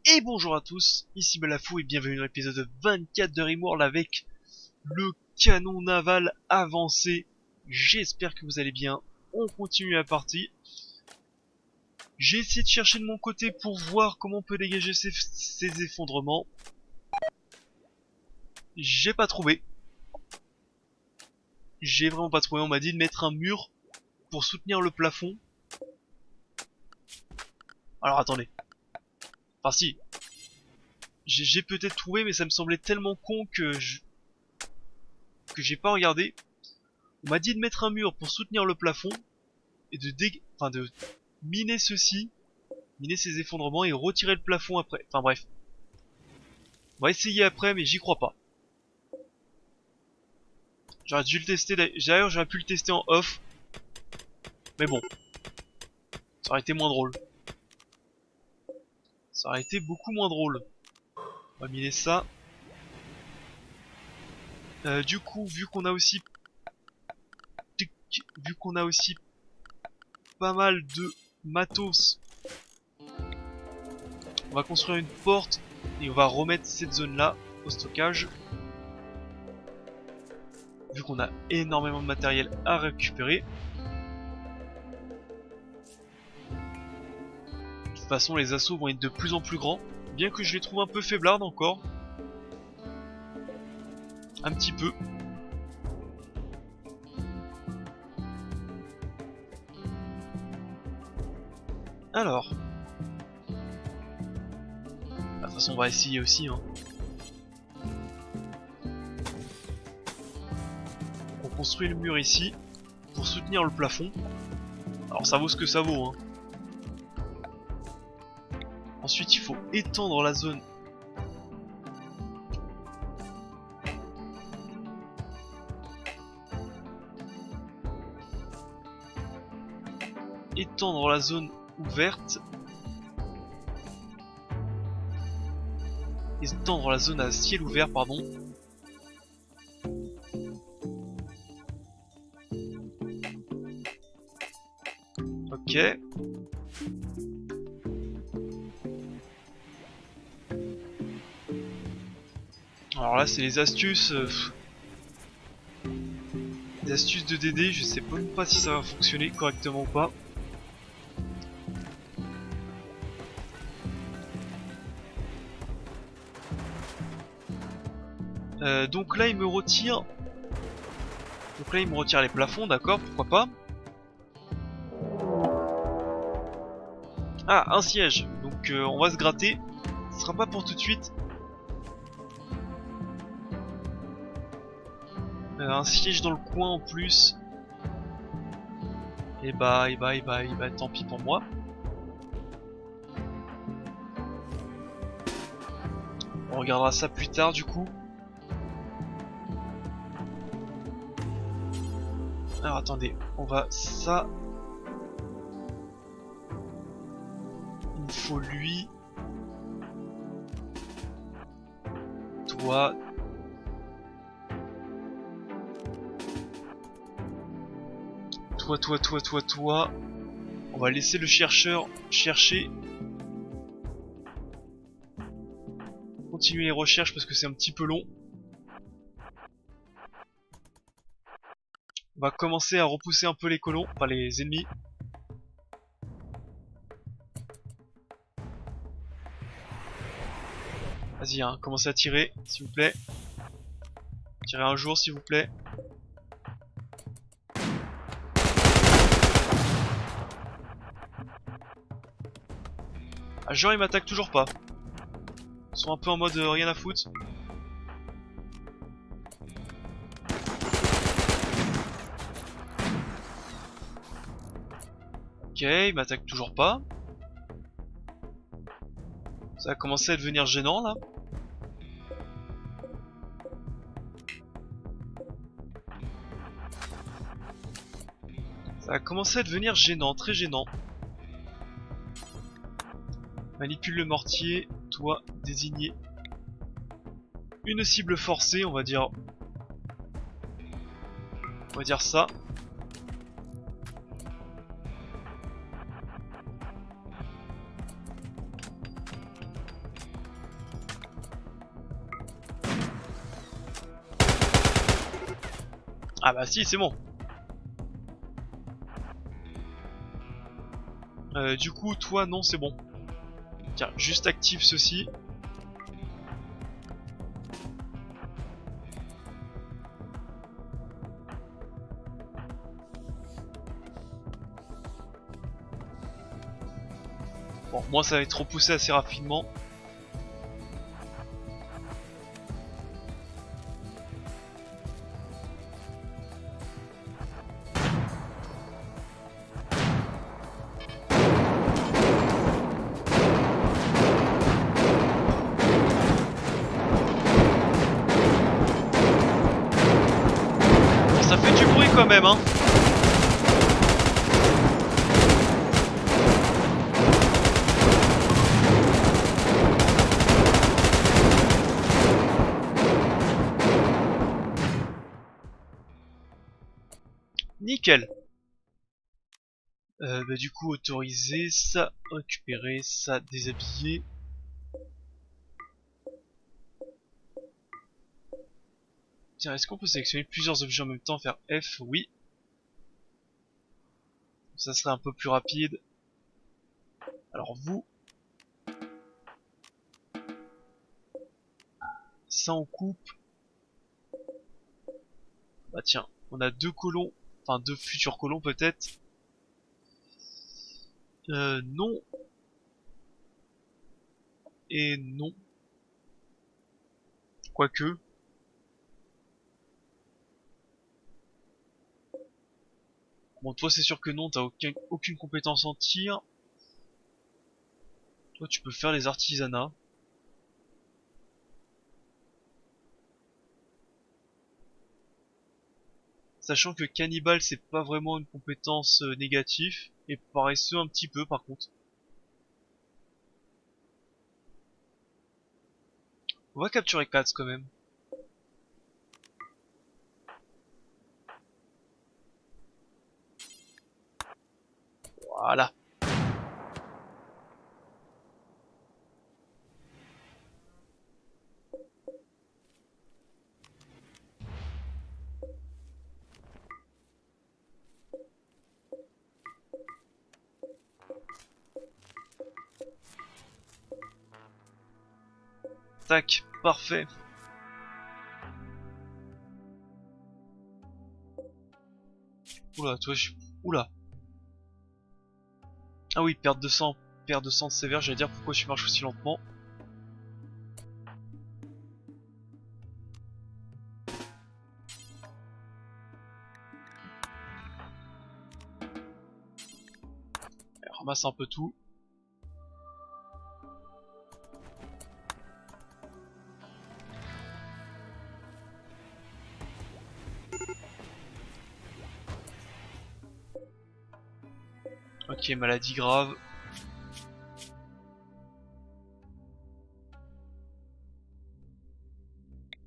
Et bonjour à tous, ici Balafou et bienvenue dans l'épisode 24 de Rimworld avec le canon naval avancé. J'espère que vous allez bien, on continue la partie. J'ai essayé de chercher de mon côté pour voir comment on peut dégager ces effondrements. J'ai pas trouvé. J'ai vraiment pas trouvé, on m'a dit de mettre un mur pour soutenir le plafond. Alors attendez. Enfin si, j'ai peut-être trouvé mais ça me semblait tellement con que j'ai pas regardé. On m'a dit de mettre un mur pour soutenir le plafond et de miner ceci, miner ces effondrements et retirer le plafond après. Enfin bref. On va essayer après mais j'y crois pas. J'aurais dû le tester d'ailleurs, j'aurais pu le tester en off. Mais bon. Ça aurait été moins drôle. Ça aurait été beaucoup moins drôle. On va miner ça. Du coup, vu qu'on a aussi pas mal de matos, on va construire une porte et on va remettre cette zone là au stockage. Vu qu'on a énormément de matériel à récupérer. De toute façon, les assauts vont être de plus en plus grands, bien que je les trouve un peu faiblardes encore. Un petit peu. Alors. De toute façon, on va essayer aussi. Hein. On construit le mur ici pour soutenir le plafond. Alors ça vaut ce que ça vaut. Hein. Ensuite, il faut étendre la zone. Étendre la zone ouverte. Étendre la zone à ciel ouvert, pardon. Ok. Alors là, c'est les astuces. Les astuces de DD, je sais même pas si ça va fonctionner correctement ou pas. Donc là il me retire. Donc là il me retire les plafonds, d'accord, pourquoi pas. Ah, un siège. Donc on va se gratter. Ce sera pas pour tout de suite. Un siège dans le coin en plus. Et bah tant pis pour moi. On regardera ça plus tard du coup. Alors attendez, on va ça. Il me faut lui. Toi. Toi. On va laisser le chercheur chercher. Continuer les recherches parce que c'est un petit peu long. On va commencer à repousser un peu les colons, enfin les ennemis. Vas-y, hein, commencez à tirer, s'il vous plaît. Tirez un jour, s'il vous plaît. Ah, genre, ils m'attaquent toujours pas. Ils sont un peu en mode rien à foutre. Ok, ils m'attaquent toujours pas. Ça a commencé à devenir gênant là. Ça a commencé à devenir gênant, très gênant. Manipule le mortier, toi désigner une cible forcée, on va dire. On va dire ça. Ah bah si, c'est bon. Du coup, toi, non, c'est bon. Tiens, juste active ceci. Bon, moi, ça va être repoussé assez rapidement. Bon, ça fait du bruit quand même, hein. Nickel. Bah, du coup, autoriser, ça récupérer, ça déshabiller. Tiens, est-ce qu'on peut sélectionner plusieurs objets en même temps, faire F? Oui. Ça serait un peu plus rapide. Alors vous, ça on coupe. Bah tiens, on a deux colons, enfin deux futurs colons peut-être. Non et non. Quoique. Bon, toi c'est sûr que non, t'as aucune compétence en tir. Toi tu peux faire les artisanats. Sachant que cannibale c'est pas vraiment une compétence négative. Et paresseux un petit peu par contre. On va capturer Katz quand même. Voilà. Tac, parfait. Oula, toi je... Oula. Ah oui, perte de sang sévère, j'allais dire pourquoi tu marches aussi lentement. Allez, ramasse un peu tout. Ok, maladie grave.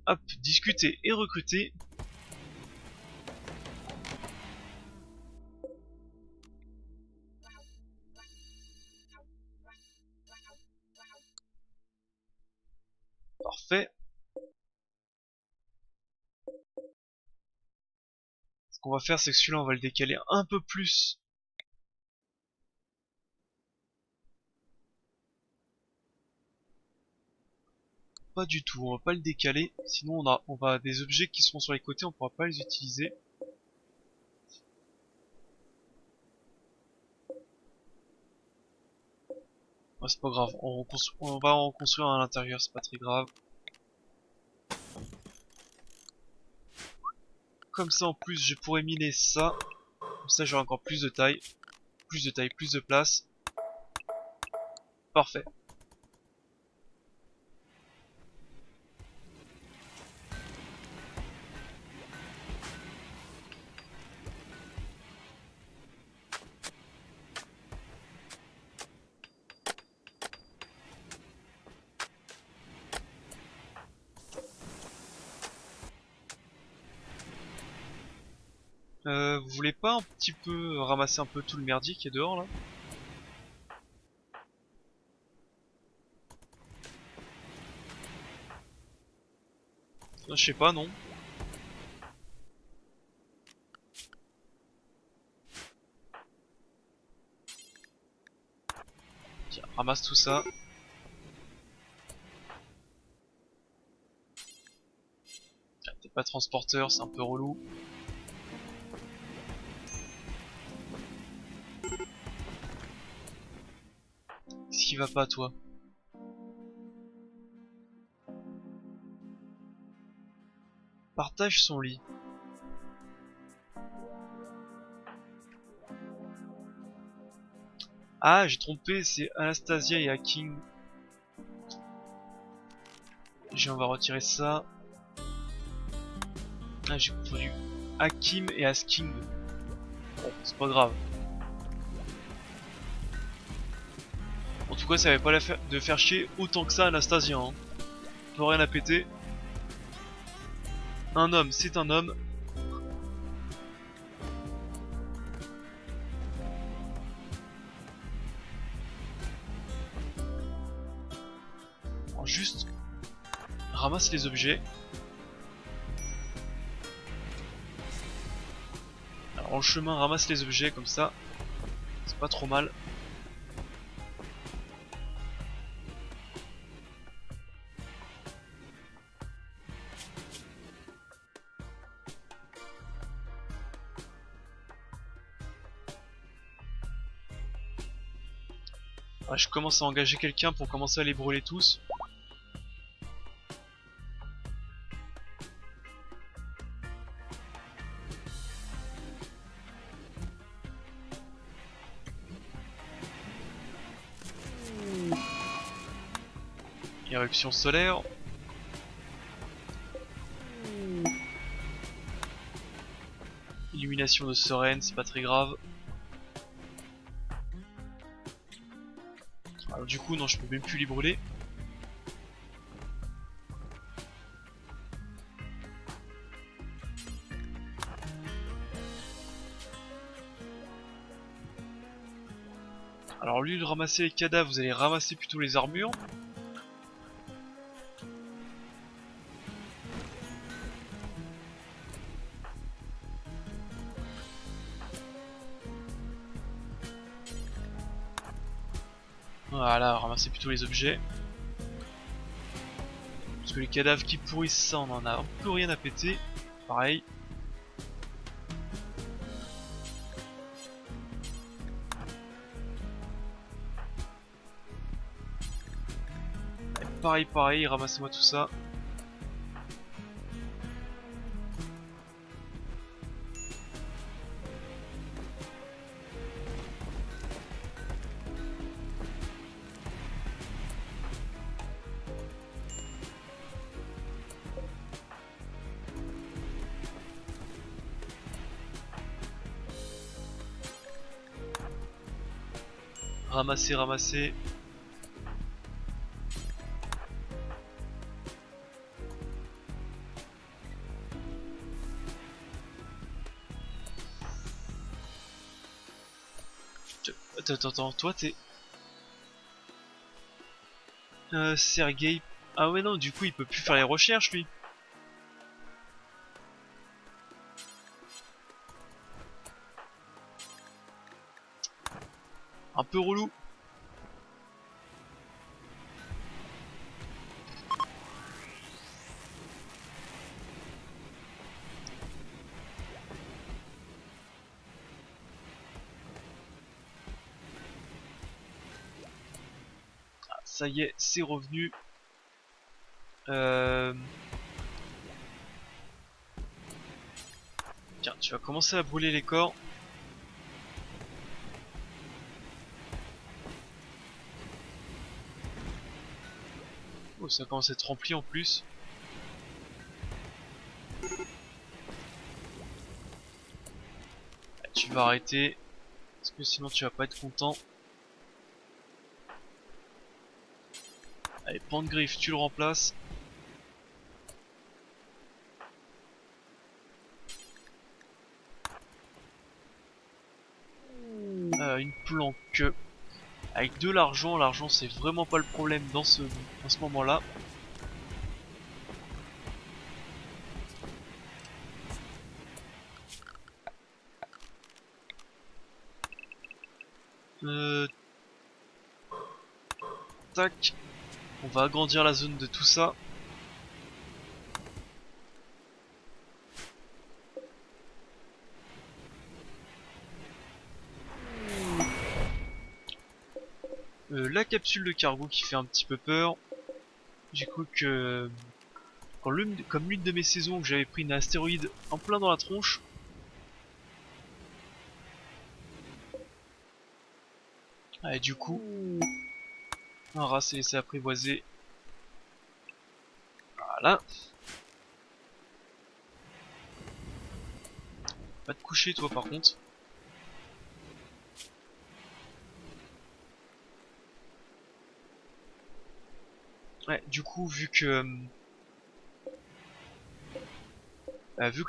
Hop, discuter et recruter. Parfait. Ce qu'on va faire, c'est que celui-là, on va le décaler un peu plus. Pas du tout, on va pas le décaler. Sinon, on va des objets qui seront sur les côtés, on pourra pas les utiliser. Ouais, c'est pas grave, on va en construire à l'intérieur, c'est pas très grave. Comme ça, en plus, je pourrais miner ça. Comme ça, j'aurai encore plus de taille. Plus de taille, plus de place. Parfait. Vous voulez pas un petit peu ramasser un peu tout le merdier qui est dehors là? Je sais pas, non. ramasse tout ça. T'es pas transporteur, c'est un peu relou. Qu'est-ce qui va pas, toi? Partage son lit. Ah, j'ai trompé, c'est Anastasia et Hacking. On va retirer ça. Ah, j'ai confondu Hakim et Asking. Bon, c'est pas grave. En tout cas, ça avait pas de faire chier autant que ça Anastasia. Hein. Peut rien à péter. Un homme, c'est un homme. Alors, juste ramasse les objets. Alors en chemin, ramasse les objets comme ça. C'est pas trop mal. Ah, je commence à engager quelqu'un pour commencer à les brûler tous. Éruption solaire. Illumination de sereine, c'est pas très grave. Alors du coup non, je peux même plus les brûler. Alors lui de ramasser les cadavres, vous allez ramasser plutôt les armures. Voilà, ramasser plutôt les objets. Parce que les cadavres qui pourrissent, ça on en a un peu rien à péter. Pareil. Et pareil, ramassez-moi tout ça. Ramasser, ramasser. Attends, toi t'es... Sergei... Ah ouais non, du coup il peut plus faire les recherches lui. Un peu relou. Ah, ça y est, c'est revenu. Tiens, tu vas commencer à brûler les corps. Oh, ça commence à être rempli en plus. Ah, tu vas arrêter. Parce que sinon tu vas pas être content. Allez, Pantgriffe, tu le remplaces. Une planque. Avec de l'argent, l'argent c'est vraiment pas le problème dans ce moment-là. Tac. On va agrandir la zone de tout ça. La capsule de cargo qui fait un petit peu peur. J'ai cru que comme l'une de mes saisons que j'avais pris une astéroïde en plein dans la tronche. Et du coup, un rat s'est laissé apprivoiser. Voilà. Va te coucher toi par contre. Ouais, du coup, vu que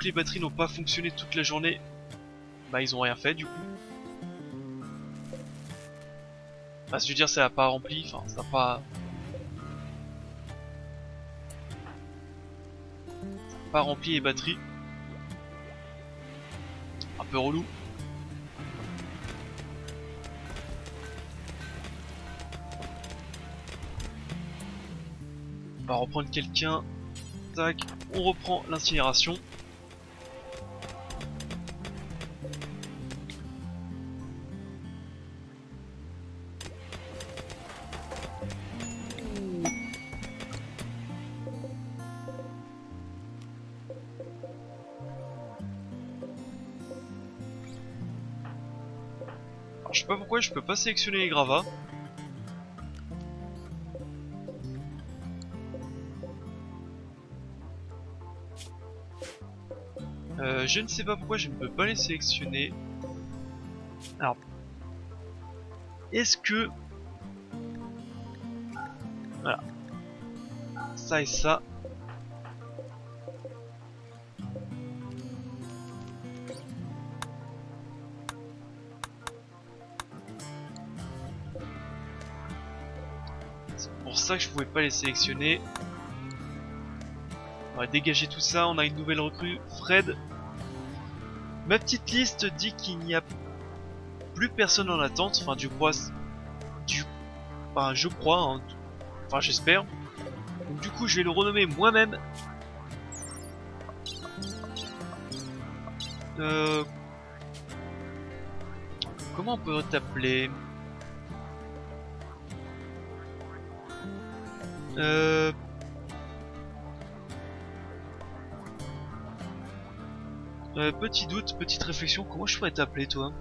les batteries n'ont pas fonctionné toute la journée, bah ils ont rien fait du coup. Enfin, je veux dire, ça a pas rempli, enfin, ça a pas rempli les batteries. Un peu relou. On va reprendre quelqu'un. Tac, on reprend l'incinération. Alors, je sais pas pourquoi je peux pas sélectionner les gravats. Je ne sais pas pourquoi je ne peux pas les sélectionner. Alors, est-ce que... Voilà. Ça et ça. C'est pour ça que je pouvais pas les sélectionner. On va dégager tout ça, on a une nouvelle recrue, Fred. Ma petite liste dit qu'il n'y a plus personne en attente, enfin je crois, hein. Enfin j'espère. Donc du coup je vais le renommer moi-même. Comment on peut t'appeler? Petit doute, petite réflexion, comment je pourrais t'appeler toi?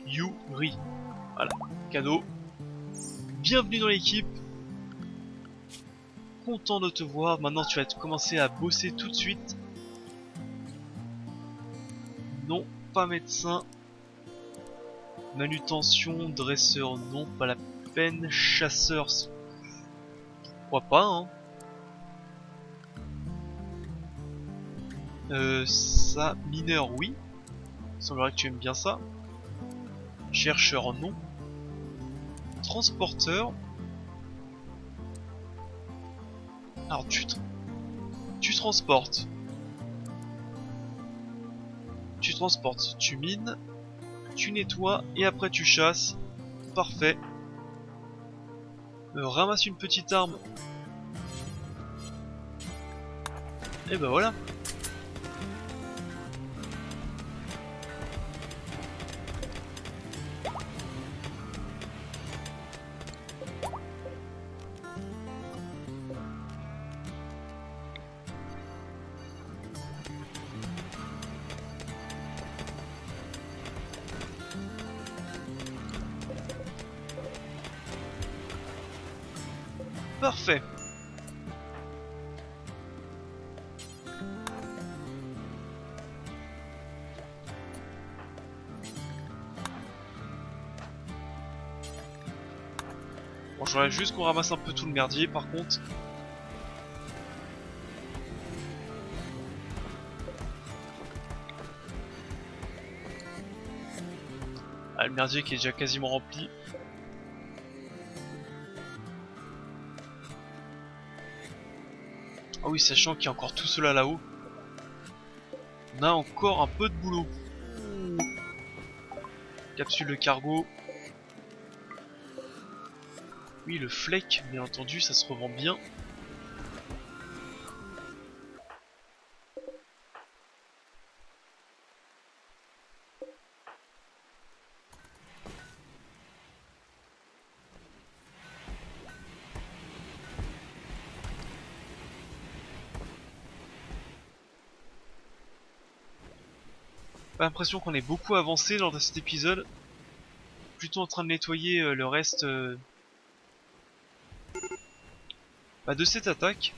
Yuri. Voilà, cadeau. Bienvenue dans l'équipe. Content de te voir. Maintenant tu vas commencer à bosser tout de suite. Non, pas médecin. Manutention, dresseur, non, pas la peine. Chasseur, pourquoi pas, hein. Ça, mineur, oui. Il semblerait que tu aimes bien ça. Chercheur, non. Transporteur. Alors tu transportes. Tu transportes, tu mines, tu nettoies et après tu chasses. Parfait. Ramasse une petite arme. Et ben voilà. Parfait. Bon, je voudrais juste qu'on ramasse un peu tout le merdier par contre. Ah, le merdier qui est déjà quasiment rempli. Ah oui, sachant qu'il y a encore tout cela là-haut. On a encore un peu de boulot. Capsule de cargo. Oui, le flec, bien entendu, ça se revend bien. Pas l'impression qu'on ait beaucoup avancé lors de cet épisode. Plutôt en train de nettoyer le reste de cette attaque.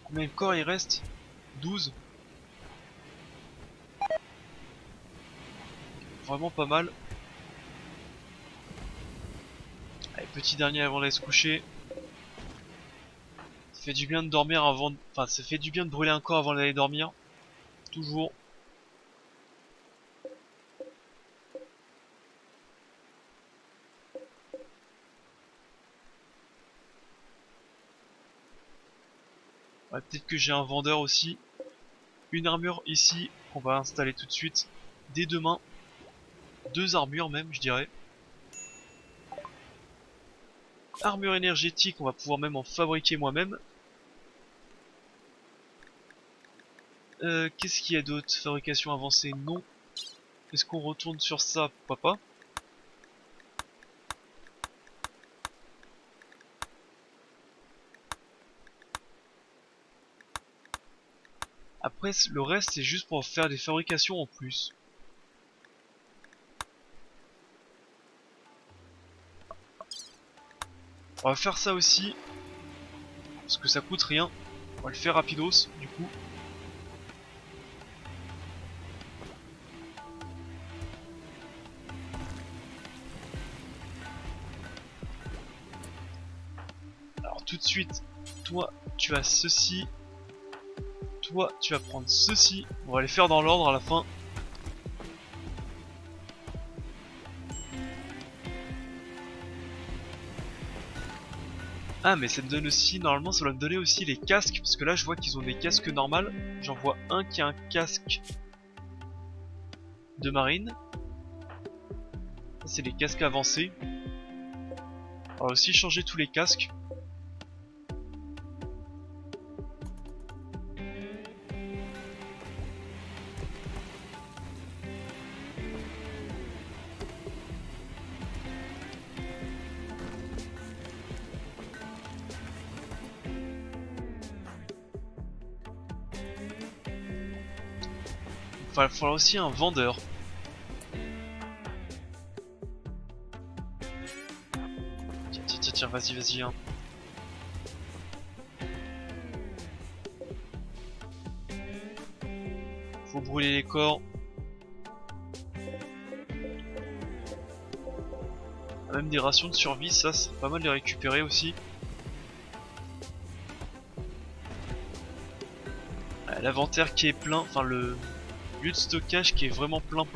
Combien de corps il reste? 12. Vraiment pas mal. Allez, petit dernier avant d'aller se coucher. Ça fait du bien de dormir avant... Enfin, ça fait du bien de brûler un corps avant d'aller dormir. Toujours. Ouais, peut-être que j'ai un vendeur aussi. Une armure ici, qu'on va installer tout de suite. Dès demain. 2 armures même, je dirais. Armure énergétique, on va pouvoir même en fabriquer moi-même. Qu'est-ce qu'il y a d'autre? Fabrication avancée, non. Est-ce qu'on retourne sur ça? Pourquoi pas? Après, le reste, c'est juste pour faire des fabrications en plus. On va faire ça aussi. Parce que ça coûte rien. On va le faire rapidos, du coup. Alors tout de suite, toi, tu as ceci. Toi, tu vas prendre ceci. On va les faire dans l'ordre à la fin. Ah, mais ça me donne aussi, normalement, ça doit me donner aussi les casques. Parce que là, je vois qu'ils ont des casques normaux. J'en vois un qui a un casque de marine. Ça, c'est les casques avancés. On va aussi changer tous les casques. Il va falloir aussi un vendeur. Tiens, vas-y, hein. Faut brûler les corps. Même des rations de survie, ça c'est pas mal de les récupérer aussi. L'inventaire qui est plein, enfin le lieu de stockage qui est vraiment plein.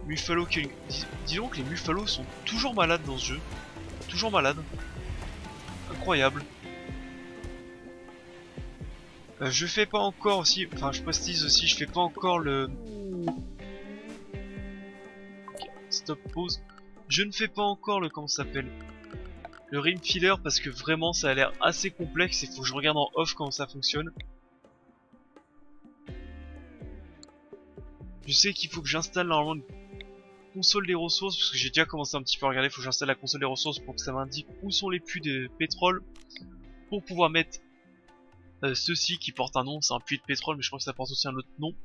Muffalo qui... Disons que les Muffalos sont toujours malades dans ce jeu. Toujours malades. Incroyable. Je fais pas encore aussi, enfin je précise aussi, je fais pas encore le... Okay, stop, pause. Je ne fais pas encore le... comment ça s'appelle? Le rim filler parce que vraiment ça a l'air assez complexe et faut que je regarde en off comment ça fonctionne. Je sais qu'il faut que j'installe normalement une console des ressources parce que j'ai déjà commencé un petit peu à regarder, faut que j'installe la console des ressources pour que ça m'indique où sont les puits de pétrole pour pouvoir mettre ceci qui porte un nom, c'est un puits de pétrole mais je crois que ça porte aussi un autre nom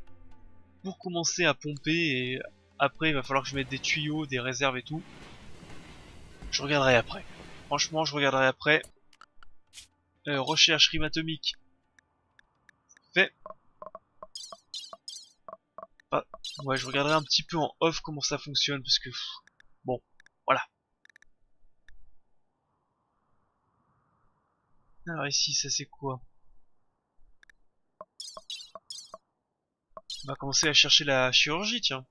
pour commencer à pomper et après il va falloir que je mette des tuyaux, des réserves et tout. Je regarderai après. Franchement je regarderai après. Recherche rime atomique. Fait. Ah, ouais je regarderai un petit peu en off comment ça fonctionne parce que bon voilà. Alors ici ça c'est quoi? On va commencer à chercher la chirurgie, tiens.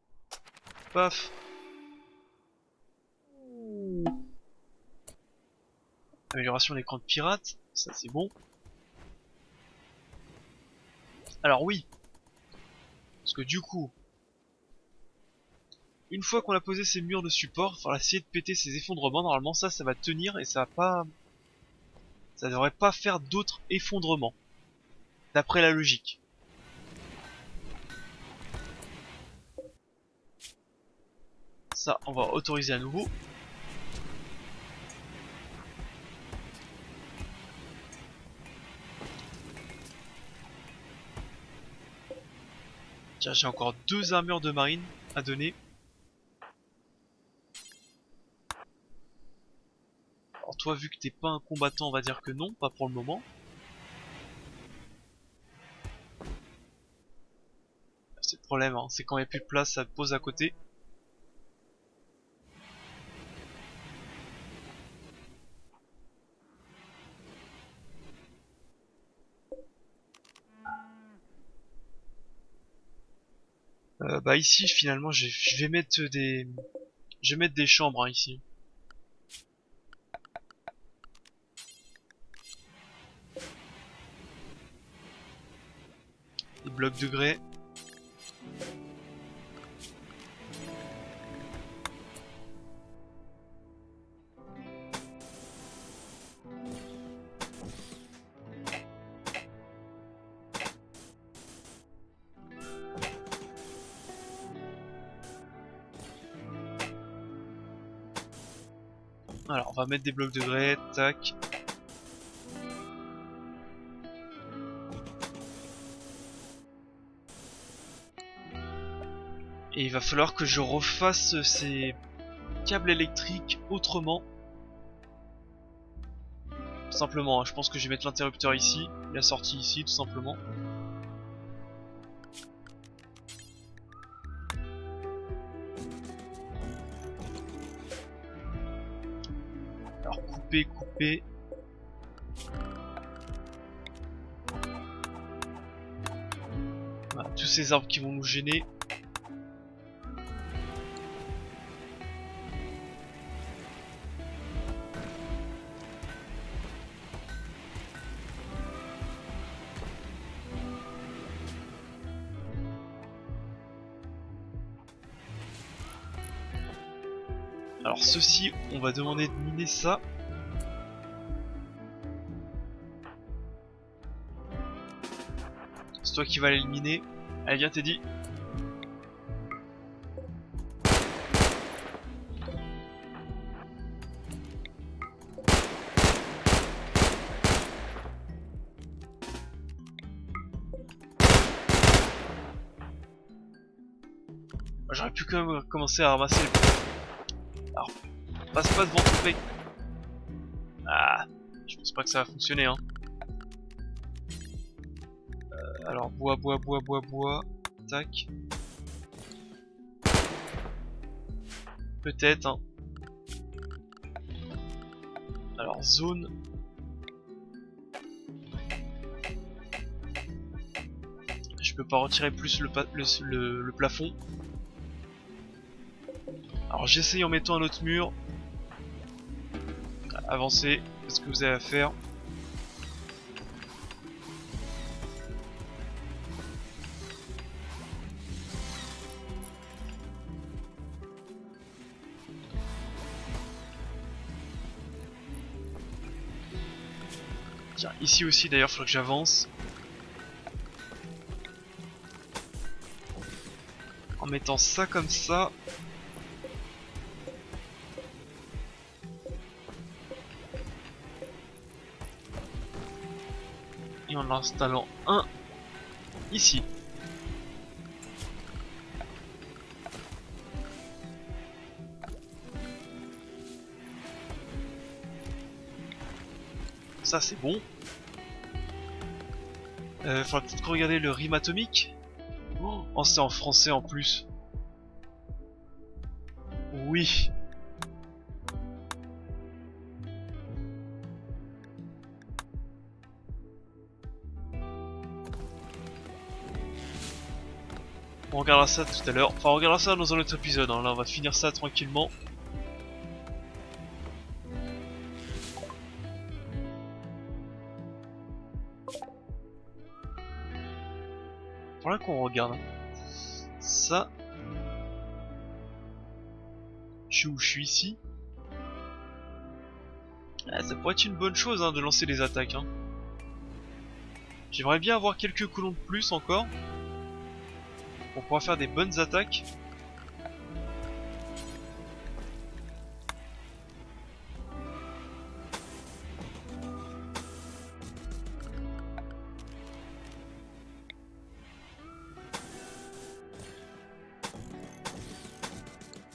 Paf. Amélioration de l'écran de pirate, ça c'est bon. Alors oui, parce que du coup, une fois qu'on a posé ces murs de support, il faudra essayer de péter ces effondrements. Normalement ça va tenir et ça va pas... Ça devrait pas faire d'autres effondrements. D'après la logique. Ça, on va autoriser à nouveau. Tiens, j'ai encore 2 armures de marine à donner. Alors toi, vu que t'es pas un combattant, on va dire que non, pas pour le moment. C'est le problème, hein, c'est quand il n'y a plus de place, ça te pose à côté. Bah ici, finalement, je vais mettre des... Je vais mettre des chambres, hein, ici. Des blocs de grès. Alors, on va mettre des blocs de grès, tac. Et il va falloir que je refasse ces câbles électriques autrement. Simplement, hein, je pense que je vais mettre l'interrupteur ici, la sortie ici, tout simplement. Alors, couper, couper. Voilà, tous ces arbres qui vont nous gêner. Alors ceci, on va demander de miner ça. C'est toi qui vas aller le miner. Allez, viens Teddy. J'aurais pu quand même commencer à ramasser les... Alors, passe pas devant ton mec. Ah, je pense pas que ça va fonctionner, hein. Alors, bois, bois, bois, bois, bois. Tac. Peut-être, hein. Alors, zone. Je peux pas retirer plus le plafond. Alors, j'essaye en mettant un autre mur. Avancez, c'est ce que vous avez à faire. Tiens, ici aussi d'ailleurs, il faudrait que j'avance. En mettant ça comme ça. Et en installant un ici. Ça c'est bon. Faudra peut-être regarder le rime atomique. Oh, c'est en français en plus. Oui. On regardera ça tout à l'heure. Enfin, on regardera ça dans un autre épisode. Hein. Là, on va finir ça tranquillement. Voilà qu'on regarde. Ça. Je suis où? Je suis ici. Ah, ça pourrait être une bonne chose hein, de lancer des attaques. Hein. J'aimerais bien avoir quelques colons de plus encore. Pour pouvoir faire des bonnes attaques.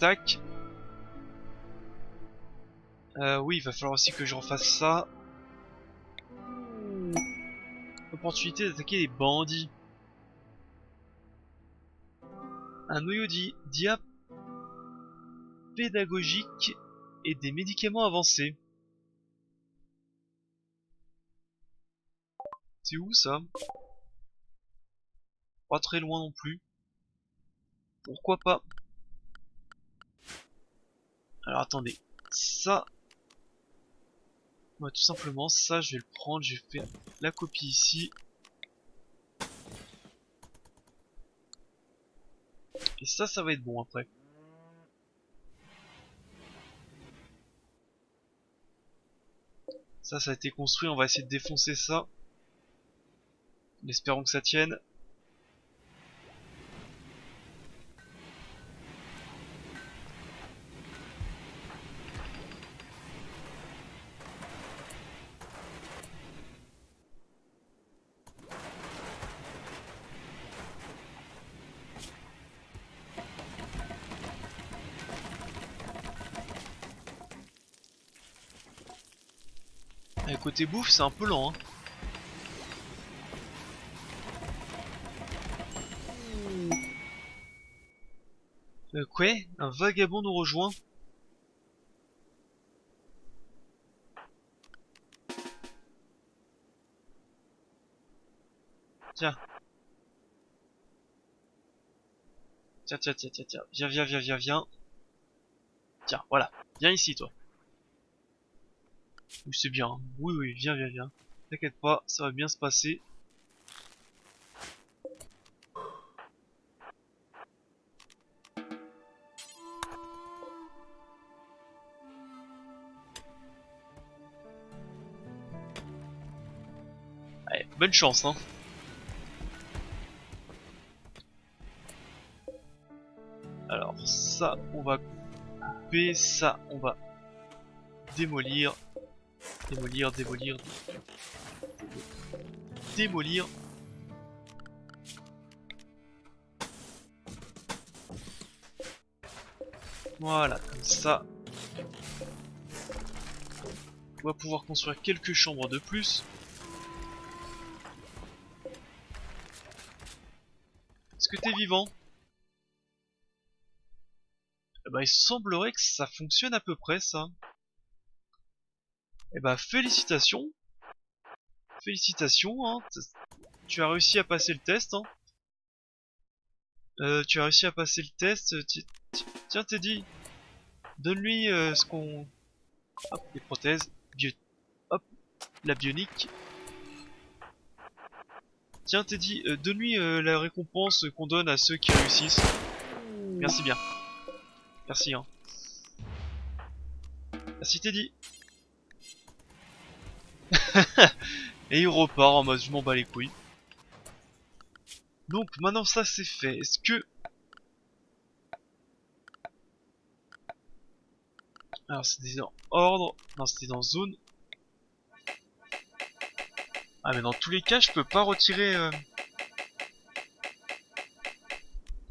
Tac. Oui, il va falloir aussi que je refasse ça. Opportunité d'attaquer les bandits. Un noyau d'IA pédagogique et des médicaments avancés. C'est où ça? Pas très loin non plus. Pourquoi pas? Alors attendez. Ça. Ouais, tout simplement, ça je vais le prendre. Je vais faire la copie ici. Et ça va être bon après. Ça a été construit. On va essayer de défoncer ça. Espérons que ça tienne. Et côté bouffe, c'est un peu lent. Hein. Quoi? Un vagabond nous rejoint? Tiens. Tiens. Viens. Tiens, voilà. Viens ici, toi. Oui, c'est bien. Oui, viens. T'inquiète pas, ça va bien se passer. Allez, bonne chance, hein. Alors, ça, on va couper. Ça, on va démolir. Démolir. Voilà, comme ça. On va pouvoir construire quelques chambres de plus. Est-ce que t'es vivant? Eh ben, il semblerait que ça fonctionne à peu près, ça. Eh ben, félicitations. Félicitations, hein. Tu as réussi à passer le test, hein. Tu as réussi à passer le test. Tiens, Teddy, donne-lui ce qu'on... Hop, les prothèses. Hop, la bionique. Tiens, Teddy, donne-lui la récompense qu'on donne à ceux qui réussissent. Merci bien. Merci, hein. Merci, Teddy. Et il repart en mode je m'en bats les couilles. Donc, maintenant ça c'est fait. Est-ce que... Alors, c'était dans ordre. Non, c'était dans zone. Ah, mais dans tous les cas, je peux pas retirer...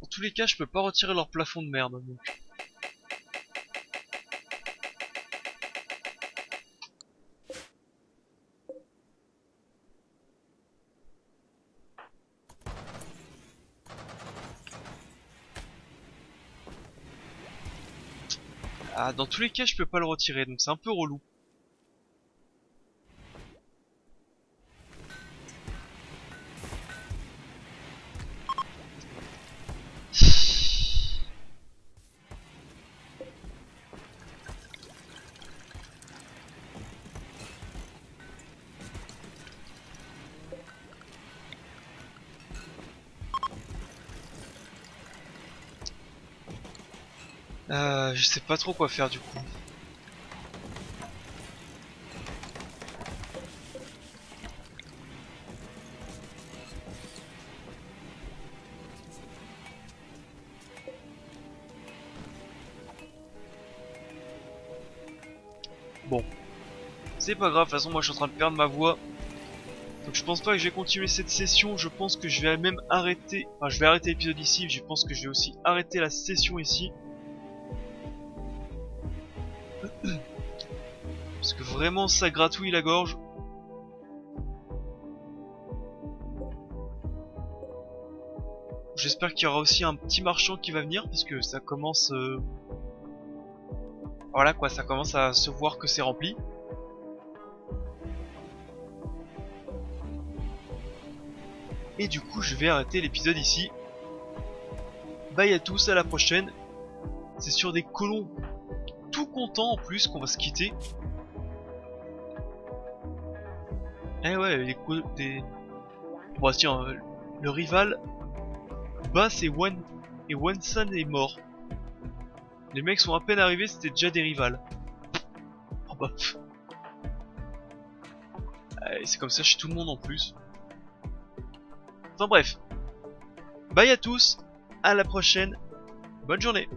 Dans tous les cas, je peux pas retirer leur plafond de merde. Donc. Ah, dans tous les cas, je peux pas le retirer, donc c'est un peu relou. Je sais pas trop quoi faire du coup. Bon, c'est pas grave, de toute façon moi je suis en train de perdre ma voix. Donc je pense pas que je vais continuer cette session, je pense que je vais même arrêter, enfin je vais arrêter l'épisode ici, je pense que je vais aussi arrêter la session ici. Parce que vraiment ça gratouille la gorge. J'espère qu'il y aura aussi un petit marchand qui va venir, parce que ça commence... Voilà quoi, ça commence à se voir que c'est rempli. Et du coup je vais arrêter l'épisode ici. Bye à tous, à la prochaine. C'est sur des colons tout contents en plus qu'on va se quitter. Eh ouais, des... Bon tiens, le rival Bass et Wansan est mort. Les mecs sont à peine arrivés, c'était déjà des rivales. Oh bah... c'est comme ça chez tout le monde en plus. Enfin bref. Bye à tous, à la prochaine. Bonne journée.